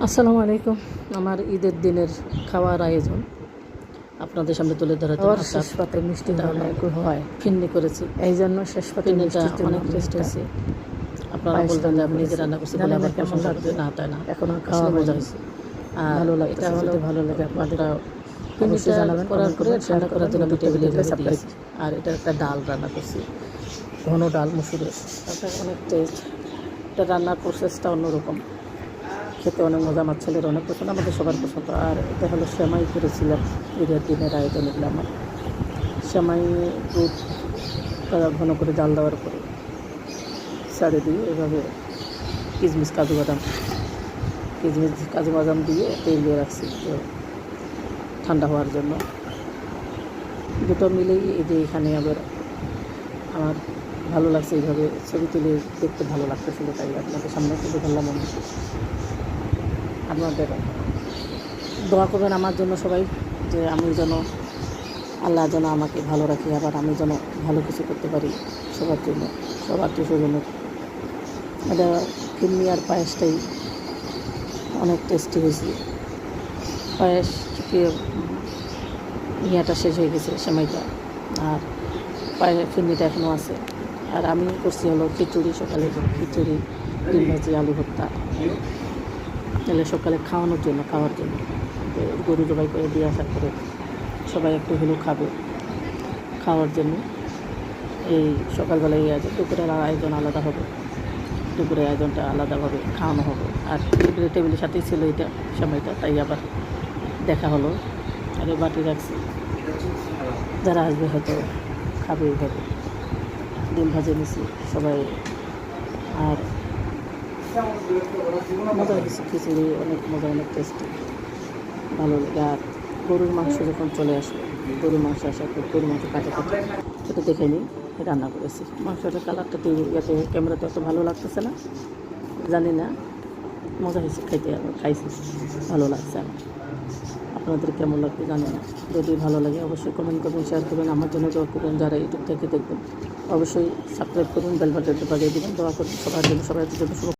আসসালামু আলাইকুম। আমার ঈদের দিনের খাওয়ার আয়োজন আপনাদের সামনে তুলে ধরাতে শেষ পাতে মিষ্টিটা অনেক হয় ফিন্নি করেছি, এই জন্য শেষ পাতে মিষ্টিটা অনেক টেস্ট হয়েছে। আপনারা বলবেন যে আমি নিজে রান্না করছি বলে আমার কেমন লাগবে, না তাই না, এখন খাওয়া মজা হয়েছে আর ভালো লাগে। এটা হলো ভালো লাগে আপনারা ফিন্নিটা জানাবেন করার পরে ঠান্ডা করার জন্য আমি টেবিলে রেখে দিয়েছি। আর এটা একটা ডাল রান্না করছি, ঘন ডাল মুসুরের, এটা অনেক টেস্ট। এটা রান্নার প্রসেসটা অন্যরকম, খেতে অনেক মজা, আমার ছেলের অনেক পছন্দ, আমাদের সবার পছন্দ। আর এটা হলো সেমাই করেছিলাম ঈদের দিনের আয়োজন। এগুলো আমার সেমাই দুধটা ঘন করে জাল দেওয়ার পরে ছাড়ে দিয়ে এভাবে কিশমিশ কাজু বাদাম দিয়ে তেল দিয়ে রাখছি ঠান্ডা হওয়ার জন্য। দুটো মিলেই এই যে এখানে আবার আমার ভালো লাগছে, এইভাবে ছবি তুলে দেখতে ভালো লাগতেছিল, তাই আপনাদের সামনে তুলে ধরলাম। আপনাদের দোয়া করবেন আমার জন্য সবাই, যে আমি যেন আল্লাহ যেন আমাকে ভালো রাখি, আবার আমি যেন ভালো কিছু করতে পারি সবার জন্য, সব আত্মীয় স্বজনের। এটা ফিরনি আর পায়েসটাই অনেক টেস্টি হয়েছে। পায়েস ইয়াটা শেষ হয়ে গেছে, সেমাইটা, আর ফিরনিটা এখনও আছে। আর আমি করছি হলো খিচুড়ি, সকালে খিচুড়ি, ডিম ভাজি, আলু ভর্তা, তাহলে সকালে খাওয়ার জন্য গরু জবাই করে দিয়ে আসার পরে সবাই একটু হলেও খাওয়ার জন্য। এই সকালবেলায় এই আয়োজন, দুপুরের আয়োজন আলাদা হবে, দুপুরের আয়োজনটা আলাদাভাবে খাওয়ানো হবে। আর টেবিলের সাথেই ছিল এটা সময়টা, তাই আবার দেখা হলো। আর বাটি রাখছি, যারা আসবে হয়তো খাবে এইভাবে। ডিম ভাজে নিছি সবাই, আর মজা হয়েছে। খিচুড়ি অনেক মজা, অনেক টেস্টি, ভালো লাগে। আর গরুর মাংস যখন চলে আসলো, গরুর মাংস আসার পর গরুর মাংস কাটা সেটা দেখে নিই রান্না করেছি। মাংসটার কালারটা ইয়াতে ক্যামেরাতে অত ভালো লাগতেছে না, জানি না, মজা হয়েছে খাইতে, খাইছি, ভালো লাগছে আমার। আপনাদের কেমন লাগবে জানি না। যদি ভালো লাগে অবশ্যই কমেন্ট করবেন, শেয়ার করবেন, আমার জন্য দোয়া করবেন। যারা ইউটিউব থেকে দেখবেন অবশ্যই সাবস্ক্রাইব করুন, বেল বাটনটা বাজিয়ে দেবেন, দোয়া করবেন সবার জন্য, সবাই জন্য শুভ।